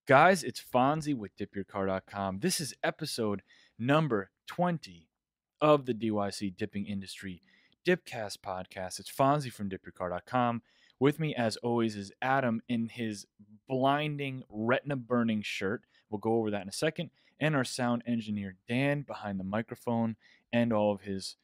Guys, it's Fonzie with DipYourCar.com. This is episode number 20 of the DYC Dipping Industry DipCast podcast. It's Fonzie from DipYourCar.com. With me, as always, is Adam in his blinding, retina-burning shirt. We'll go over that in a second. And our sound engineer, Dan, behind the microphone and all of his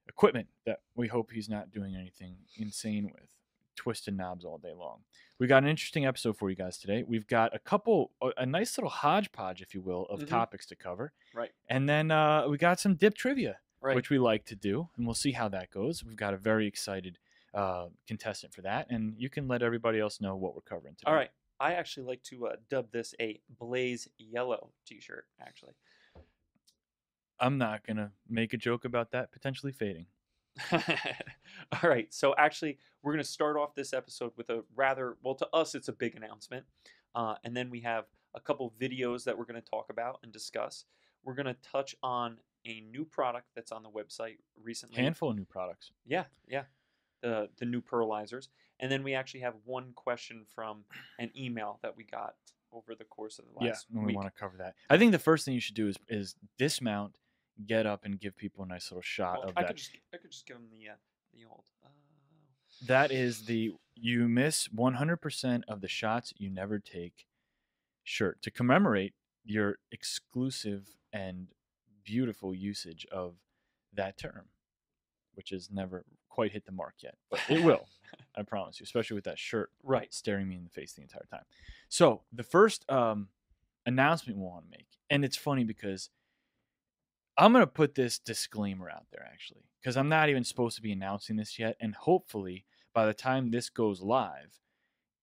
equipment that we hope he's not doing anything insane with, twisting knobs all day long. We got an interesting episode for you guys today. We've got a nice little hodgepodge, if you will, of topics to cover. Right. And then we got some dip trivia, Right. which we like to do, and we'll see how that goes. We've got a very excited contestant for that, and you can let everybody else know what we're covering today. All right. I actually like to dub this a blaze yellow t-shirt, actually. I'm not going to make a joke about that potentially fading. All right. So actually, we're going to start off this episode with a rather, well, to us, it's a big announcement. And then we have a couple videos that we're going to talk about and discuss. We're going to touch on a new product that's on the website recently. Handful of new products. Yeah. The new pearlizers. And then we actually have one question from an email that we got over the course of the last week. We want to cover that. I think the first thing you should do is dismount, get up, and give people a nice little shot of that. I could just give them the old. That is you miss 100% of the shots you never take shirt to commemorate your exclusive and beautiful usage of that term, which has never quite hit the mark yet, but it will. I promise you, especially with that shirt staring me in the face the entire time. So the first announcement we want to make, and it's funny because I'm going to put this disclaimer out there, actually, because I'm not even supposed to be announcing this yet. And hopefully, by the time this goes live,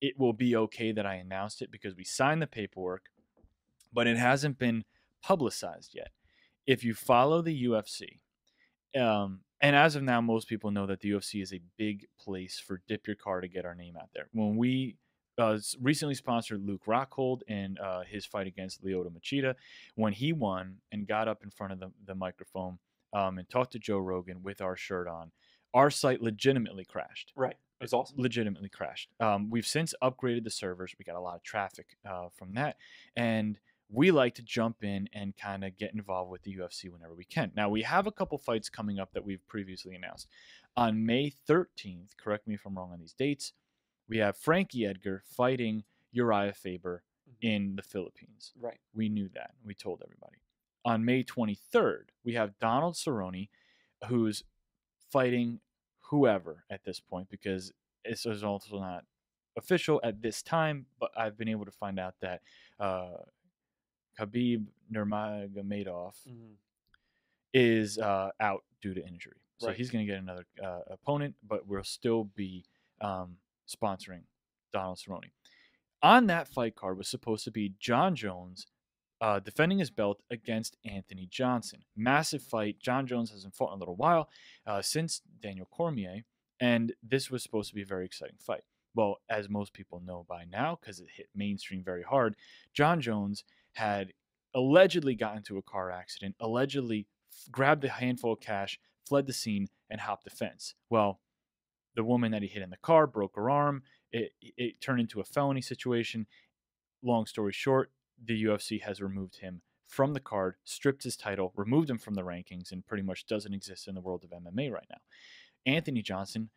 it will be okay that I announced it because we signed the paperwork, but it hasn't been publicized yet. If you follow the UFC, and as of now, most people know that the UFC is a big place for Dip Your Car to get our name out there. When we recently sponsored Luke Rockhold in his fight against Lyoto Machida, when he won and got up in front of the microphone and talked to Joe Rogan with our shirt on, our site legitimately crashed. Right. It's awesome. Legitimately crashed. We've since upgraded the servers. We got a lot of traffic from that. And we like to jump in and kind of get involved with the UFC whenever we can. Now, we have a couple fights coming up that we've previously announced. On May 13th, correct me if I'm wrong on these dates, we have Frankie Edgar fighting Uriah Faber in the Philippines. Right. We knew that. We told everybody. On May 23rd, we have Donald Cerrone, who's fighting whoever at this point, because this is also not official at this time, but I've been able to find out that Khabib Nurmagomedov is out due to injury. So he's going to get another opponent, but we'll still be sponsoring Donald Cerrone. On that fight card was supposed to be John Jones defending his belt against Anthony Johnson. Massive fight. John Jones hasn't fought in a little while since Daniel Cormier, and this was supposed to be a very exciting fight. Well, as most people know by now, because it hit mainstream very hard, John Jones had allegedly gotten into a car accident, allegedly grabbed a handful of cash, fled the scene, and hopped the fence. Well, the woman that he hit in the car broke her arm. It turned into a felony situation. Long story short, the UFC has removed him from the card, stripped his title, removed him from the rankings, and pretty much doesn't exist in the world of MMA right now. Anthony Johnson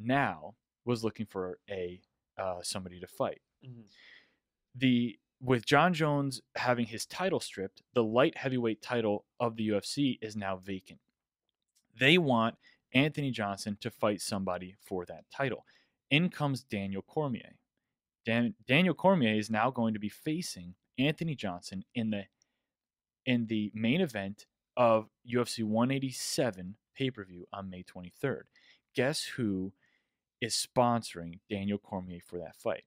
now was looking for somebody to fight. With John Jones having his title stripped, the light heavyweight title of the UFC is now vacant. They want Anthony Johnson to fight somebody for that title. In comes Daniel Cormier. Daniel Cormier is now going to be facing Anthony Johnson in the main event of UFC 187 pay-per-view on May 23rd. Guess who is sponsoring Daniel Cormier for that fight?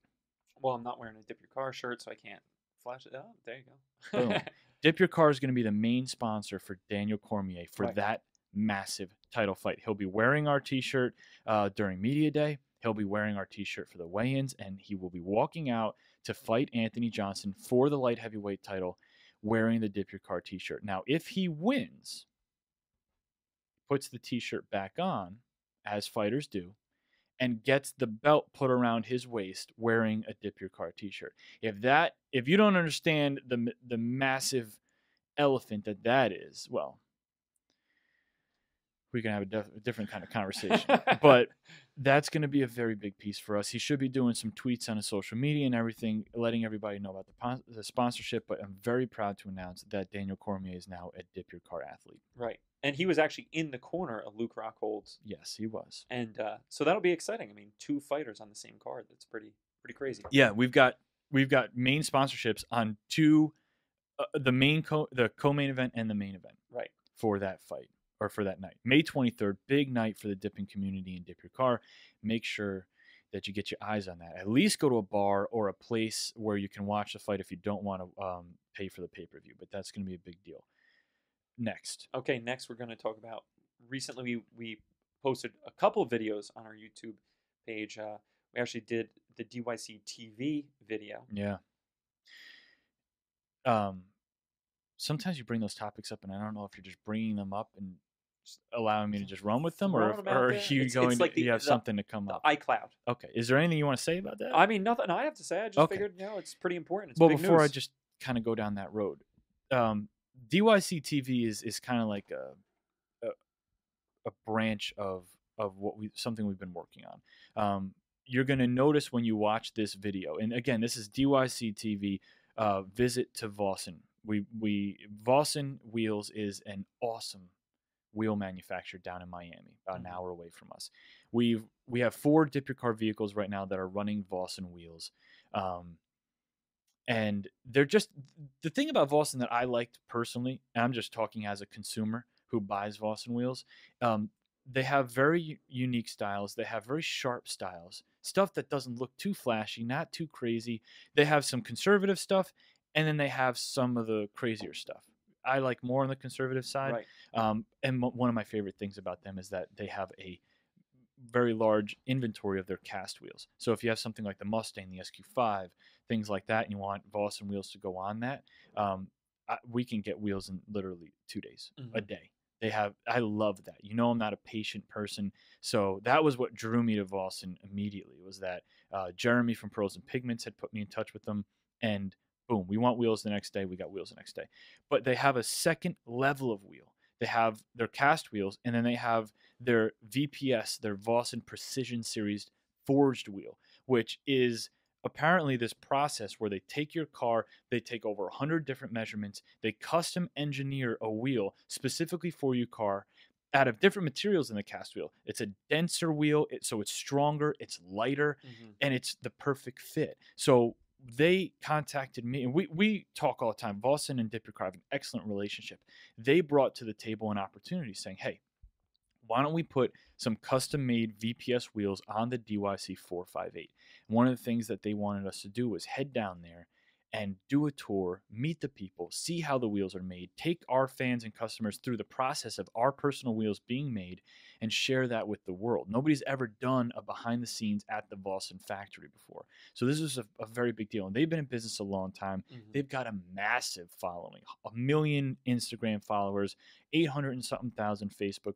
Well, I'm not wearing a Dip Your Car shirt, so I can't flash it. Oh, there you go. Boom. Dip Your Car is going to be the main sponsor for Daniel Cormier for that massive title fight. He'll be wearing our t-shirt during media day. He'll be wearing our t-shirt for the weigh-ins, and he will be walking out to fight Anthony Johnson for the light heavyweight title wearing the Dip Your Car t-shirt. Now, if he wins, puts the t-shirt back on, as fighters do, and gets the belt put around his waist wearing a Dip Your Car t-shirt. If you don't understand the massive elephant that is, well, we can have a different kind of conversation. But that's going to be a very big piece for us. He should be doing some tweets on his social media and everything, letting everybody know about the sponsorship. But I'm very proud to announce that Daniel Cormier is now a Dip Your Car athlete. Right. And he was actually in the corner of Luke Rockhold's. Yes, he was. And so that'll be exciting. I mean, 2 fighters on the same card. That's pretty crazy. Yeah, we've got main sponsorships on two, the co-main event and the main event. Right. For that fight. Or for that night. May 23rd, big night for the dipping community and Dip Your Car. Make sure that you get your eyes on that. At least go to a bar or a place where you can watch the fight if you don't want to pay for the pay-per-view. But that's going to be a big deal. Next. Okay, next we're going to talk about, recently we posted a couple of videos on our YouTube page. We actually did the DYC TV video. Yeah. Sometimes you bring those topics up, and I don't know if you're just bringing them up and allowing me to just run with them, or are you you have something to come up? iCloud. Okay. Is there anything you want to say about that? I mean, nothing I have to say. I just figured, it's pretty important. It's well, big before news. I just kind of go down that road, DYC TV is kind of like a branch of something we've been working on. You're going to notice when you watch this video, and again, this is DYC TV. Visit to Vossen. Vossen Wheels is an awesome wheel manufacturer down in Miami, about an hour away from us. We have 4 Dip Your Car vehicles right now that are running Vossen wheels. And they're just, the thing about Vossen that I liked personally, and I'm just talking as a consumer who buys Vossen wheels, they have very unique styles. They have very sharp styles, stuff that doesn't look too flashy, not too crazy. They have some conservative stuff, and then they have some of the crazier stuff. I like more on the conservative side. Right. And one of my favorite things about them is that they have a very large inventory of their cast wheels. So if you have something like the Mustang, the SQ5, things like that, and you want Vossen wheels to go on that, we can get wheels in literally 2 days, a day. I love that. I'm not a patient person. So that was what drew me to Vossen immediately, was that Jeremy from Pearls and Pigments had put me in touch with them, and boom, we want wheels the next day. We got wheels the next day. But they have a second level of wheel. They have their cast wheels, and then they have their VPS, their Vossen Precision Series forged wheel, which is apparently this process where they take your car, they take over 100 different measurements, they custom engineer a wheel specifically for your car out of different materials than the cast wheel. It's a denser wheel, so it's stronger, it's lighter, and it's the perfect fit. So they contacted me, and we talk all the time. Vossen and Dip Your Car have an excellent relationship. They brought to the table an opportunity saying, hey, why don't we put some custom-made VPS wheels on the DYC 458? One of the things that they wanted us to do was head down there and do a tour, meet the people, see how the wheels are made, take our fans and customers through the process of our personal wheels being made, and share that with the world. Nobody's ever done a behind the scenes at the Vossen factory before. So this is a very big deal. And they've been in business a long time. They've got a massive following, 1 million Instagram followers, 800 and something thousand Facebook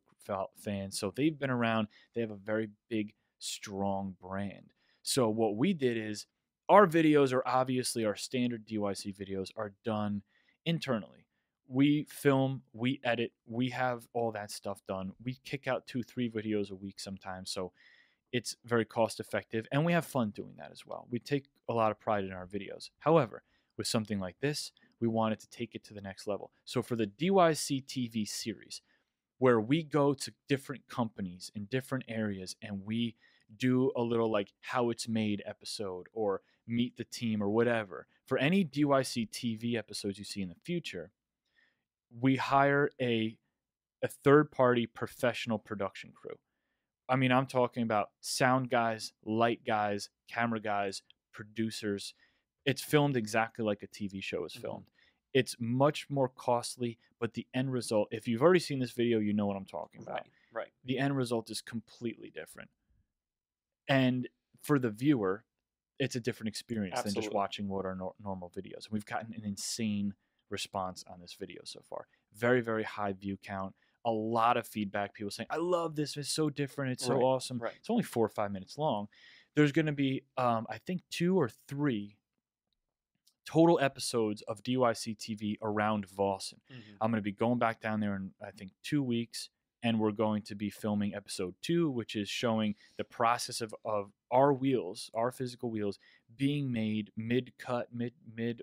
fans. So they've been around. They have a very big, strong brand. So what we did is, our videos are obviously, our standard DYC videos are done internally. We film, we edit, we have all that stuff done. We kick out 2-3 videos a week sometimes, so it's very cost effective, and we have fun doing that as well. We take a lot of pride in our videos. However, with something like this, we wanted to take it to the next level. So for the DYC TV series, where we go to different companies in different areas and we do a little like how it's made episode or meet the team or whatever. For any DYC TV episodes you see in the future, we hire a third-party professional production crew. I mean, I'm talking about sound guys, light guys, camera guys, producers. It's filmed exactly like a TV show is filmed. It's much more costly, but the end result, if you've already seen this video, you know what I'm talking about. Right. The end result is completely different. And for the viewer, it's a different experience than just watching what are normal videos. And we've gotten an insane response on this video so far. Very, very high view count. a lot of feedback. People saying, "I love this. It's so different. It's so Right. awesome." Right. It's only 4 or 5 minutes long. There's going to be, I think, 2 or 3 total episodes of DYC TV around Vossen. Mhm. I'm going to be going back down there in, I think, 2 weeks, and we're going to be filming episode 2, which is showing the process of our wheels, our physical wheels, being made mid-cut, mid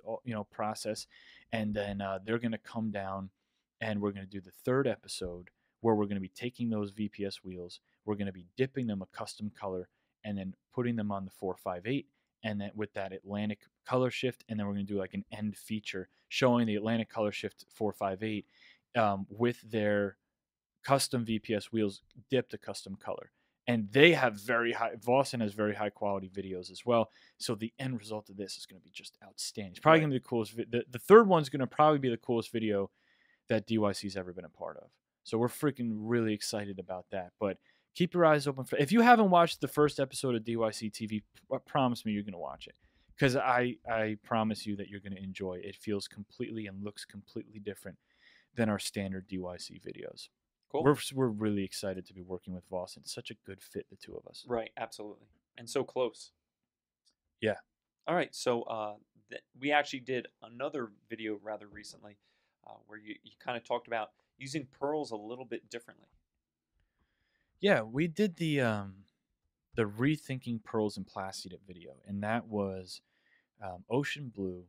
process, and then they're going to come down, and we're going to do the 3rd episode where we're going to be taking those VPS wheels, we're going to be dipping them a custom color, and then putting them on the 458, and then with that Atlantic color shift, and then we're going to do like an end feature showing the Atlantic color shift 458 with their custom VPS wheels dipped a custom color. And they have Vossen has very high quality videos as well. So the end result of this is going to be just outstanding. It's probably going to be the coolest. The 3rd one's going to probably be the coolest video that DYC's ever been a part of. So we're freaking really excited about that. But keep your eyes open for. If you haven't watched the 1st episode of DYC TV, promise me you're going to watch it, because I promise you that you're going to enjoy it. It feels completely and looks completely different than our standard DYC videos. Cool. We're really excited to be working with Vossen. It's such a good fit, the 2 of us. Right. Absolutely. And so close. Yeah. All right. So we actually did another video rather recently where you kind of talked about using pearls a little bit differently. Yeah, we did the rethinking pearls and plastic video, and that was ocean blue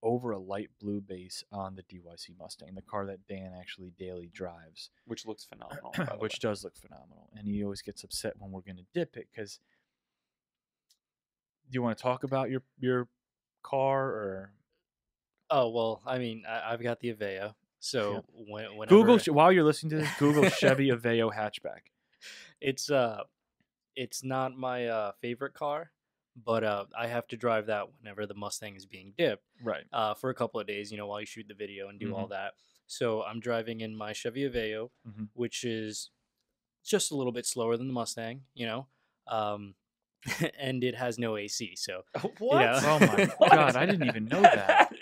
over a light blue base on the DYC Mustang, the car that Dan actually daily drives, which looks phenomenal. By the which way. does look phenomenal. And he always gets upset when we're going to dip it, because do you want to talk about your car or? Oh, well, I mean, I've got the Aveo, so Yeah. whenever Google while you're listening to this, Google Chevy Aveo hatchback. it's not my favorite car, but I have to drive that whenever the Mustang is being dipped, Right. for a couple of days, while you shoot the video and do all that. So I'm driving in my Chevy Aveo, which is just a little bit slower than the Mustang, and it has no AC. So what? Oh my God, I didn't even know that.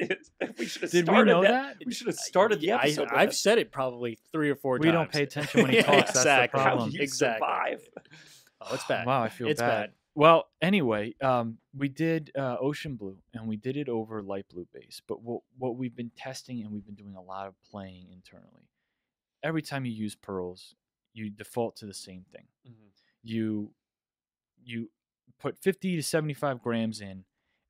We should have Did we started know that? We should have started the episode. I've said it probably 3 or 4 times. We don't pay attention when he talks. Exactly. That's the problem. How do you Exactly. survive? Oh, it's bad. Wow, I feel It's bad. Well, anyway, we did ocean blue, and we did it over light blue base. But what we've been testing, and we've been doing a lot of playing internally. Every time you use pearls, you default to the same thing. You put 50 to 75 grams in,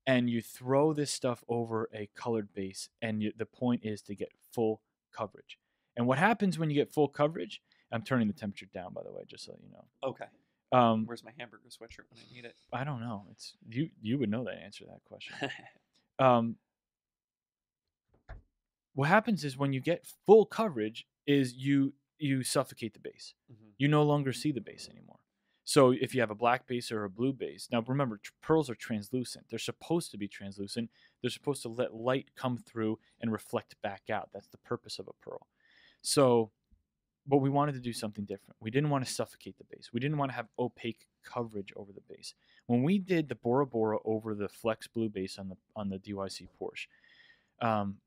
and you throw this stuff over a colored base, and the point is to get full coverage. And what happens when you get full coverage? I'm turning the temperature down, by the way, just so you know. Okay. Where's my hamburger sweatshirt when I need it? I don't know. It's you would know that answer to that question. What happens is when you get full coverage is you suffocate the base. You no longer see the base anymore. So if you have a black base or a blue base, now remember, pearls are translucent. They're supposed to be translucent. They're supposed to let light come through and reflect back out. That's the purpose of a pearl. So, but we wanted to do something different. We didn't want to suffocate the base. We didn't want to have opaque coverage over the base. When we did the Bora Bora over the Flex Blue base on the DYC Porsche,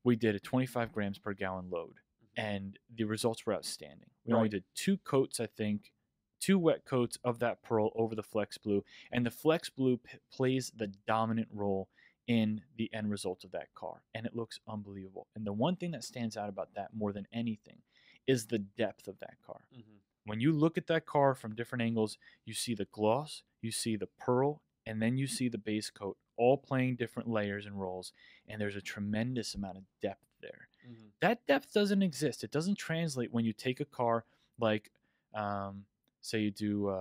we did a 25 grams per gallon load, and the results were outstanding. We only did 2 coats, I think, 2 wet coats of that pearl over the Flex Blue, and the Flex Blue plays the dominant role in the end result of that car, and it looks unbelievable. And the one thing that stands out about that more than anything is the depth of that car. When you look at that car from different angles, you see the gloss, you see the pearl, and then you see the base coat, all playing different layers and roles, and there's a tremendous amount of depth there. That depth doesn't exist. It doesn't translate when you take a car like, say you do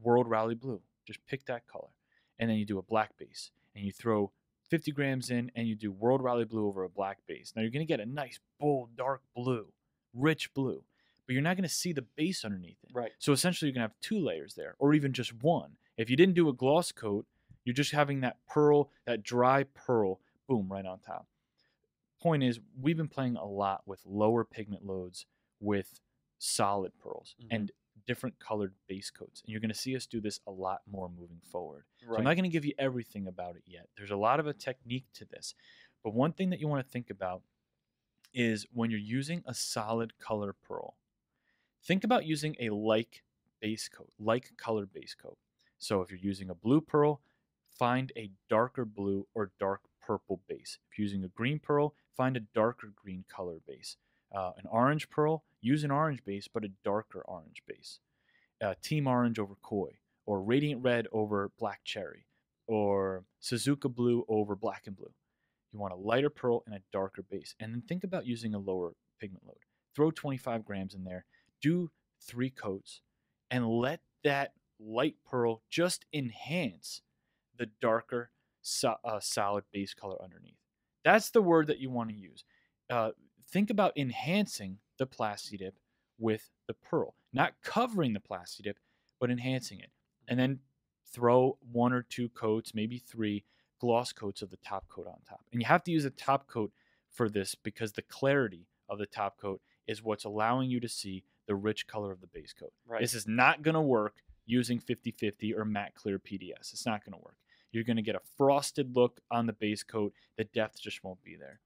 World Rally Blue. Just pick that color, and then you do a black base, and you throw 50 grams in, and you do World Rally Blue over a black base. Now you're going to get a nice, bold, dark blue, rich blue, but you're not going to see the base underneath it. Right. So essentially, you're going to have 2 layers there, or even just 1. If you didn't do a gloss coat, you're just having that pearl, that dry pearl, boom, right on top. Point is, we've been playing a lot with lower pigment loads with solid pearls and different colored base coats. And you're going to see us do this a lot more moving forward. So I'm not going to give you everything about it yet. There's a lot of a technique to this. But one thing that you want to think about is when you're using a solid color pearl, think about using a like base coat, like color base coat. So if you're using a blue pearl, find a darker blue or dark purple base. If you're using a green pearl, find a darker green color base. An orange pearl, use an orange base, but a darker orange base. Team orange over koi, or radiant red over black cherry, or Suzuka blue over black and blue. You want a lighter pearl and a darker base. And then think about using a lower pigment load. Throw 25 grams in there, do 3 coats, and let that light pearl just enhance the darker solid base color underneath. That's the word that you want to use. Think about enhancing the Plasti Dip with the pearl, not covering the Plasti Dip, but enhancing it. And then throw 1 or 2 coats, maybe 3 gloss coats of the top coat on top. And you have to use a top coat for this because the clarity of the top coat is what's allowing you to see the rich color of the base coat. Right. This is not going to work using 50/50 or matte clear PDS. It's not going to work. You're going to get a frosted look on the base coat. The depth just won't be there.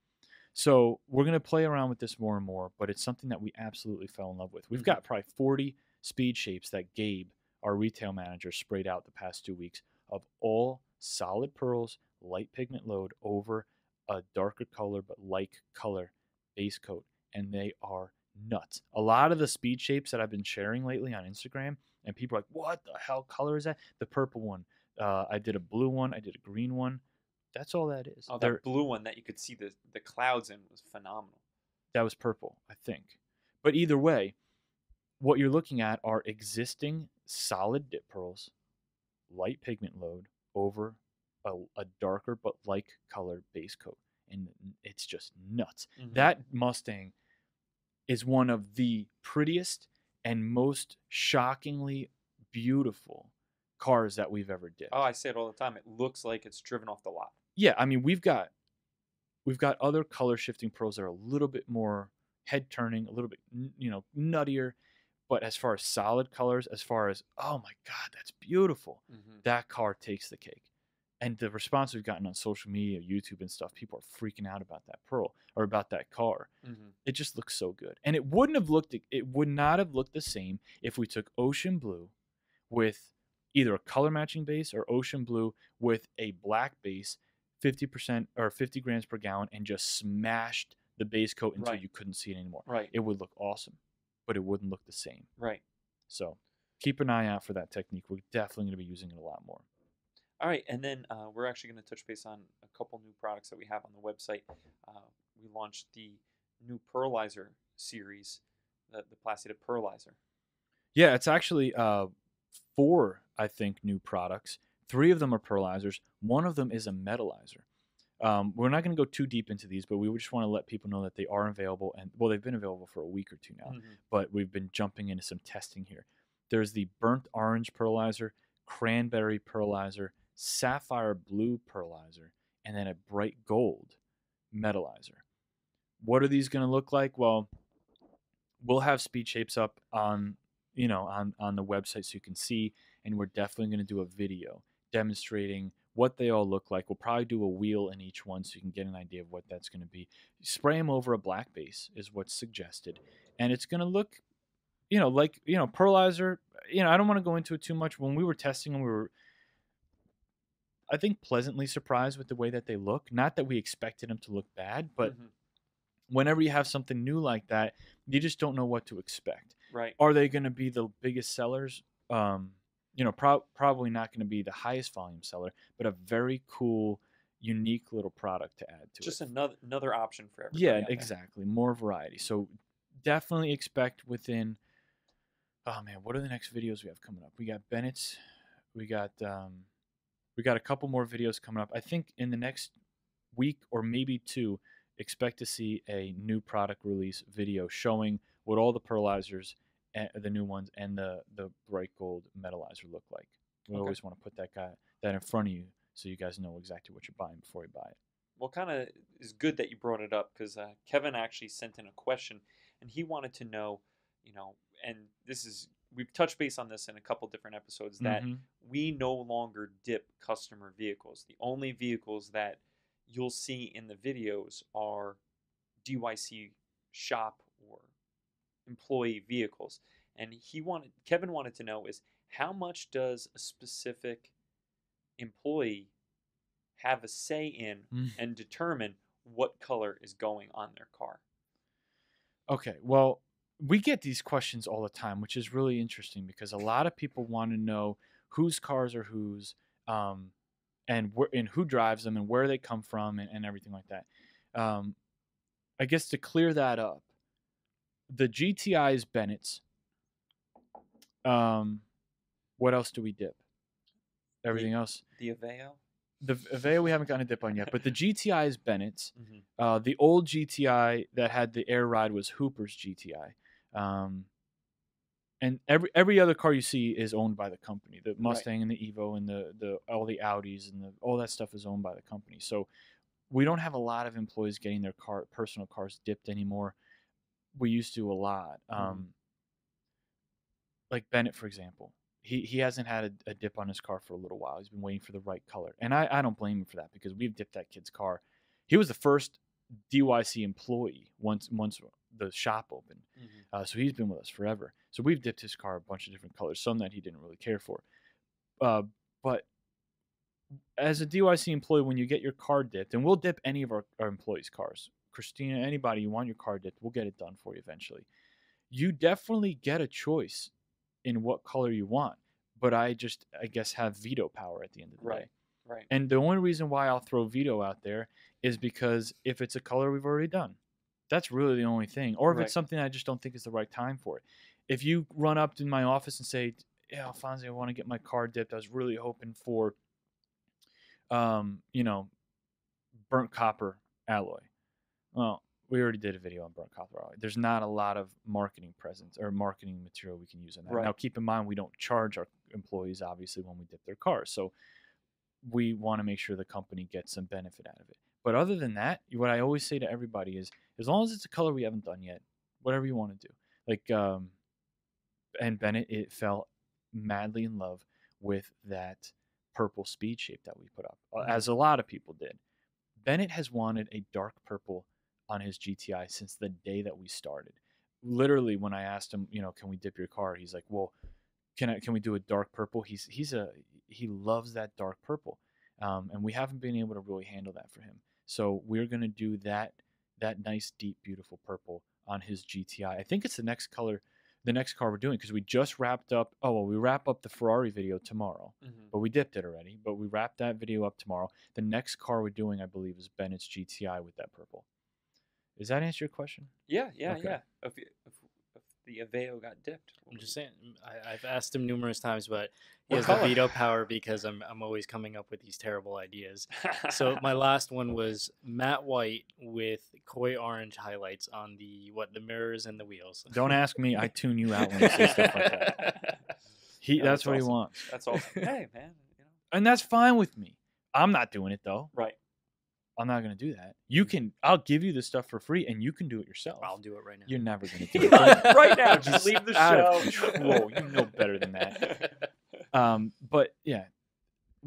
So we're going to play around with this more and more, but it's something that we absolutely fell in love with. We've got probably 40 speed shapes that Gabe, our retail manager, sprayed out the past 2 weeks of all solid pearls, light pigment load over a darker color but like color base coat, and they are nuts. A lot of the speed shapes that I've been sharing lately on Instagram, and people are like, what the hell color is that? The purple one. I did a blue one. I did a green one. That's all that is. Oh, that blue one that you could see the clouds in was phenomenal. That was purple, I think. But either way, what you're looking at are existing solid dip pearls, light pigment load over a darker but like color base coat. And it's just nuts. Mm-hmm. That Mustang is one of the prettiest and most shockingly beautiful cars that we've ever dipped. Oh, I say it all the time. It looks like it's driven off the lot. Yeah, I mean, we've got other color shifting pearls that are a little bit more head turning, a little bit, nuttier. But as far as solid colors, as far as, oh my God, that's beautiful, that car takes the cake. And the response we've gotten on social media, YouTube and stuff, people are freaking out about that pearl or about that car. It just looks so good. And it would not have looked the same if we took ocean blue with either a color matching base or ocean blue with a black base, 50% or 50 grams per gallon, and just smashed the base coat until you couldn't see it anymore. Right. It would look awesome, but it wouldn't look the same. Right. So keep an eye out for that technique. We're definitely going to be using it a lot more. All right, and then we're actually going to touch base on a couple new products that we have on the website. We launched the new Pearlizer series, the Plasti Dip Pearlizer. Yeah, it's actually 4, I think, new products. 3 of them are pearlizers. 1 of them is a metallizer. We're not going to go too deep into these, but we just want to let people know that they are available. And well, they've been available for a week or 2 now, but we've been jumping into some testing here. There's the burnt orange pearlizer, cranberry pearlizer, sapphire blue pearlizer, and then a bright gold metallizer. What are these going to look like? Well, we'll have speed shapes up on the website so you can see, and we're definitely going to do a video demonstrating what they all look like. We'll probably do a wheel in each one so you can get an idea of what that's going to be. Spray them over a black base is what's suggested, and it's going to look like pearlizer. I don't want to go into it too much. When we were testing them, we were, I think, pleasantly surprised with the way that they look. Not that we expected them to look bad, but whenever you have something new like that, you just don't know what to expect. Right. Are they going to be the biggest sellers? Probably not going to be the highest volume seller, but a very cool, unique little product to add to just it. Just another option for everybody. Yeah, exactly. More variety. So definitely expect within. Oh man, what are the next videos we have coming up? We got Bennett's. We got a couple more videos coming up. I think in the next week or maybe 2, expect to see a new product release video showing what all the pearlizers, the new ones, and the bright gold metallizer look like. We always want to put that in front of you so you guys know exactly what you're buying before you buy it. Well, kind of is good that you brought it up because Kevin actually sent in a question, and he wanted to know, and we've touched base on this in a couple different episodes, that we no longer dip customer vehicles. The only vehicles that you'll see in the videos are DYC shop or employee vehicles. And Kevin wanted to know is how much does a specific employee have a say in and determine what color is going on their car? Okay, well, we get these questions all the time, which is really interesting because a lot of people want to know whose cars are whose, and who drives them and where they come from and everything like that. I guess to clear that up, the GTI is Bennett's. What else do we dip? Everything else. The Aveo? The Aveo we haven't gotten a dip on yet, but the GTI is Bennett's. The old GTI that had the air ride was Hooper's GTI. And every other car you see is owned by the company. The Mustang and the Evo and the all the Audis and all that stuff is owned by the company. So we don't have a lot of employees getting their personal cars dipped anymore. We used to a lot. Like Bennett, for example. He hasn't had a dip on his car for a little while. He's been waiting for the right color. And I don't blame him for that because we've dipped that kid's car. He was the first DYC employee once the shop opened. So he's been with us forever. So we've dipped his car a bunch of different colors, some that he didn't really care for. But as a DYC employee, when you get your car dipped, and we'll dip any of our employees' cars. Christina, anybody, you want your car dipped, we'll get it done for you eventually. You definitely get a choice in what color you want, but I guess have veto power at the end of the day. Right. And the only reason why I'll throw veto out there is because if it's a color we've already done, that's really the only thing. Or if it's something I just don't think is the right time for it. If you run up to my office and say, "Yeah, Alfonso, I want to get my car dipped. I was really hoping for, burnt copper alloy." Well, we already did a video on burnt copper alloy. There's not a lot of marketing presence or marketing material we can use on that. Now, keep in mind, we don't charge our employees, obviously, when we dip their cars. So we want to make sure the company gets some benefit out of it. But other than that, what I always say to everybody is, as long as it's a color we haven't done yet, whatever you want to do. Like, and Bennett, it fell madly in love with that purple speed shape that we put up, as a lot of people did. Bennett has wanted a dark purple on his GTI since the day that we started. Literally, when I asked him, can we dip your car? He's like, well, can we do a dark purple? He loves that dark purple, and we haven't been able to really handle that for him. So we're gonna do that nice, deep, beautiful purple on his GTI. I think it's the next car we're doing because we just wrapped up. Oh well, we wrap up the Ferrari video tomorrow, but we dipped it already. But we wrapped that video up tomorrow. The next car we're doing, I believe, is Bennett's GTI with that purple. Does that answer your question? Yeah. If the Aveo got dipped, I'm just saying. I've asked him numerous times, but he has the veto power because I'm always coming up with these terrible ideas. So my last one was matte white with koi orange highlights on the mirrors and the wheels. Don't ask me. I tune you out when you say stuff like that. That's what awesome. He wants. That's awesome. Hey, man. And that's fine with me. I'm not doing it though. Right. I'm not going to do that. I'll give you the stuff for free and you can do it yourself. I'll do it right now. You're never going to do it. Right now. Just leave the show. Control. You know better than that. But yeah,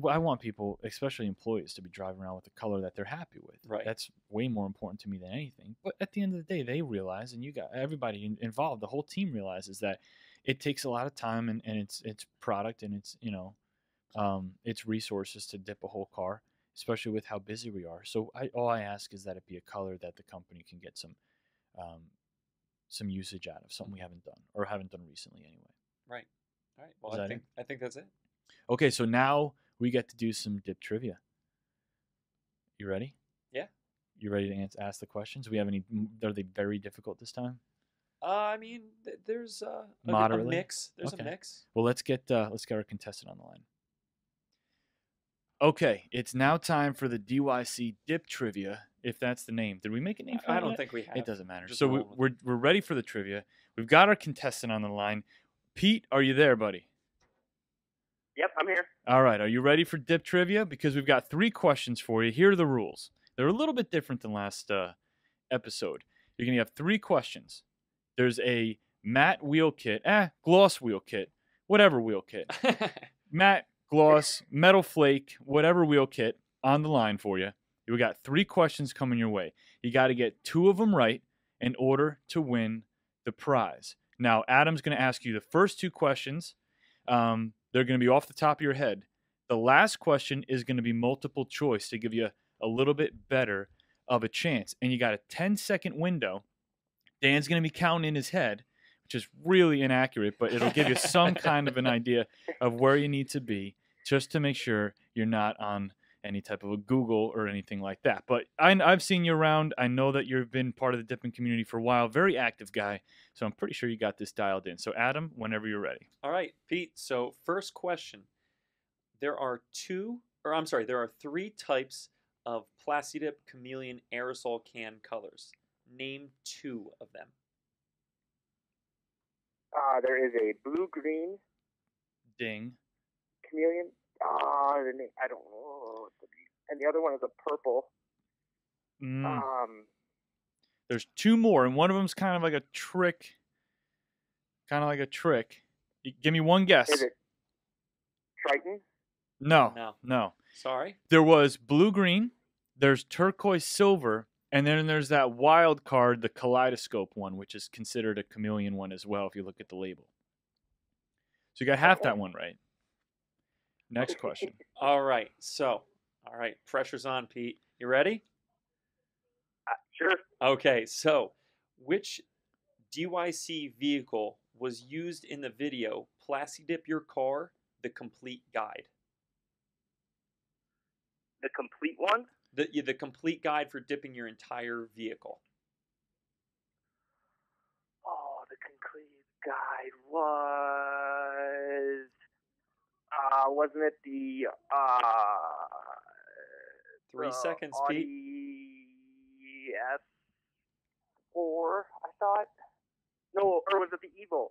I want people, especially employees, to be driving around with a color that they're happy with. Right. That's way more important to me than anything. But at the end of the day, they realize, and everybody involved, the whole team realizes that it takes a lot of time and it's product and it's, it's resources to dip a whole car, especially with how busy we are. So all I ask is that it be a color that the company can get some usage out of, something we haven't done or haven't done recently anyway. Right. All right. Well, I think that's it. Okay, so now we get to do some dip trivia. You ready? Yeah. You ready to ask the questions? Are they very difficult this time? I mean, there's a mix. There's a mix. Well, let's get our contestant on the line. Okay, it's now time for the DYC Dip Trivia, if that's the name. Did we make a name for it? I don't think we have. It doesn't matter. So we're ready for the trivia. We've got our contestant on the line. Pete, are you there, buddy? Yep, I'm here. All right, are you ready for Dip Trivia? Because we've got 3 questions for you. Here are the rules. They're a little bit different than last episode. You're going to have 3 questions. There's a matte wheel kit, gloss wheel kit, whatever wheel kit. Matte, gloss, metal flake, whatever wheel kit on the line for you. We got 3 questions coming your way. You got to get 2 of them right, in order to win the prize. Now, Adam's going to ask you the first 2 questions. They're going to be off the top of your head. The last question is going to be multiple choice to give you a little bit better of a chance. And you got a 10-second window. Dan's going to be counting in his head, which is really inaccurate, but it'll give you some kind of an idea of where you need to be just to make sure you're not on any type of a Google or anything like that. But I've seen you around. I know that you've been part of the dipping community for a while. Very active guy. So I'm pretty sure you got this dialed in. So Adam, whenever you're ready. All right, Pete. So first question. There are 3 types of Plastidip Chameleon aerosol can colors. Name 2 of them. There is a blue-green Ding. chameleon. I don't know. And the other one is a purple. There's 2 more, and one of them's kind of like a trick. Give me one guess. Is it Triton? No. Sorry. There was blue-green, there's turquoise silver, and then there's that wild card, the kaleidoscope one, which is considered a chameleon one as well if you look at the label. So you got half that one right. Next question. All right. Pressure's on, Pete. You ready? Sure. Okay. So, which DYC vehicle was used in the video Dip Your Car, the complete guide? The complete one? The complete guide for dipping your entire vehicle. Oh, the complete guide was... wasn't it the 3 seconds, Audi Pete. S4, I thought? No, or was it the Evo?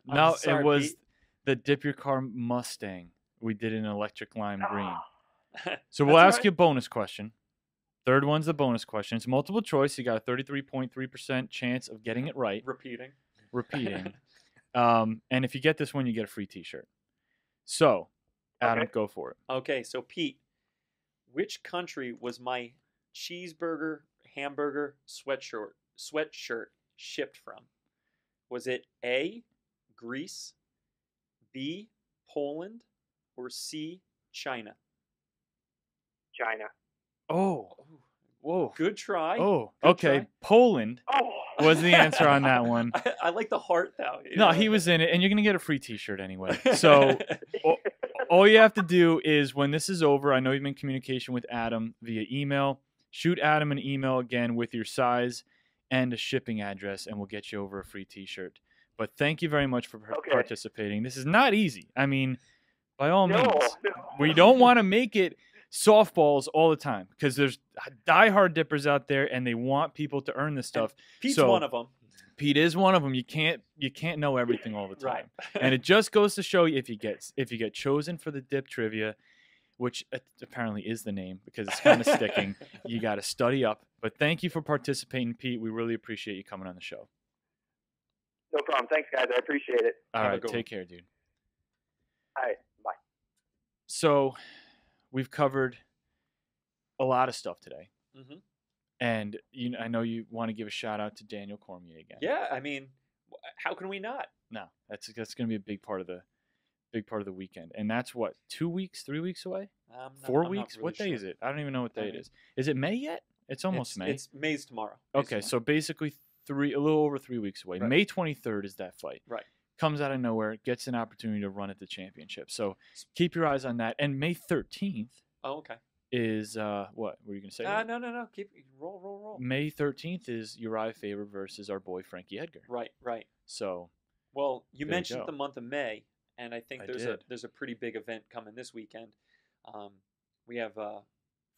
No, sorry, it was Pete. the Dip Your Car Mustang. We did an electric lime green. So That's we'll ask all you a bonus question. Third one's the bonus question. It's multiple choice. You got a 33.3% chance of getting it right. Repeating. And if you get this one, you get a free T-shirt. So, Adam, Okay. go for it. Okay, so Pete, which country was my cheeseburger, hamburger, sweatshirt shipped from? Was it A, Greece, B, Poland, or C, China? China. Oh, whoa. Good try. Oh, Good okay. try. Poland Oh! was the answer on that one. I like the heart, though. No, he was in it, and you're going to get a free T-shirt anyway. So all you have to do is when this is over, I know you've been in communication with Adam via email. Shoot Adam an email again with your size and a shipping address, and we'll get you over a free T-shirt. But thank you very much for participating. This is not easy. I mean, by all means, we don't want to make it softballs all the time because there's diehard dippers out there, and they want people to earn this stuff. Pete's So, one of them. Pete is one of them. You can't know everything all the time. Right. And it just goes to show you if you get chosen for the dip trivia, which apparently is the name because it's kind of sticking, you got to study up. But thank you for participating, Pete. We really appreciate you coming on the show. No problem. Thanks, guys. I appreciate it. All Have a right, good take care, dude. All right. Bye. So we've covered a lot of stuff today. Mm-hmm. And I know you want to give a shout out to Daniel Cormier again. Yeah, I mean, how can we not? No, that's going to be a big part of the weekend. And that's what, 2 weeks, 3 weeks away? 4 weeks? Really what day sure. is it? I don't even know what day it is. Is it May yet? It's almost May. It's May's tomorrow. Okay, so basically a little over 3 weeks away. Right. May 23rd is that fight. Right. Comes out of nowhere, gets an opportunity to run at the championship. So keep your eyes on that. And May 13th Oh, okay. is what were you going to say? No. Keep roll. May 13th is Uriah Faber versus our boy Frankie Edgar. Right. So Well, you There you mentioned go. the month of May, and I think I there's a pretty big event coming this weekend. We have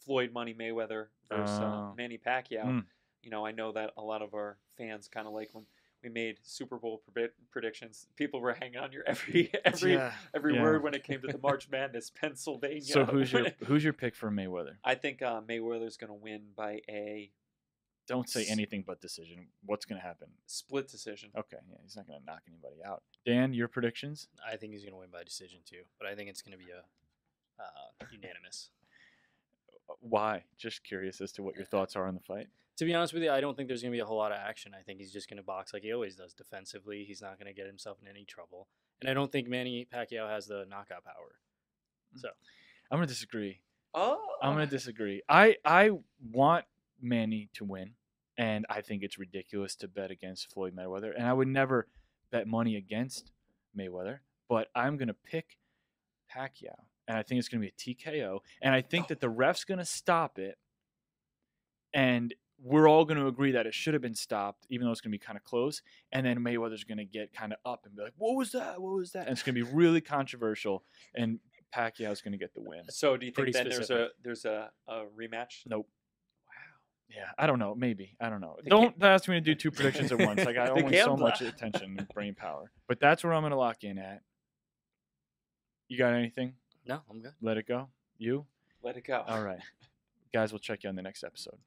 Floyd Money Mayweather versus Manny Pacquiao. I know that a lot of our fans kind of like when we made Super Bowl predictions. People were hanging on your every word when it came to the March Madness, Pennsylvania. So who's your pick for Mayweather? I think Mayweather's going to win by a Don't say anything but decision. What's going to happen? split decision. Okay, yeah, he's not going to knock anybody out. Dan, your predictions? I think he's going to win by decision too, but I think it's going to be a unanimous. Why? Just curious as to what your thoughts are on the fight. To be honest with you, I don't think there's going to be a whole lot of action. I think he's just going to box like he always does defensively. He's not going to get himself in any trouble. And I don't think Manny Pacquiao has the knockout power. So I'm going to disagree. Oh. I'm going to disagree. I want Manny to win, and I think it's ridiculous to bet against Floyd Mayweather. And I would never bet money against Mayweather, but I'm going to pick Pacquiao. And I think it's going to be a TKO. And I think that the ref's going to stop it. And we're all going to agree that it should have been stopped, even though it's going to be kind of close. And then Mayweather's going to get kind of up and be like, what was that? What was that? And it's going to be really controversial. And Pacquiao's going to get the win. So do you think Pretty then specific. there's a rematch? Nope. Wow. Yeah, I don't know. Maybe. I don't know. They Don't ask me to do 2 predictions at once. I got The only so gambler. much attention and brain power. But that's where I'm going to lock in at. You got anything? no, I'm good. Let it go? You? Let it go. All right. Guys, we'll check you on the next episode.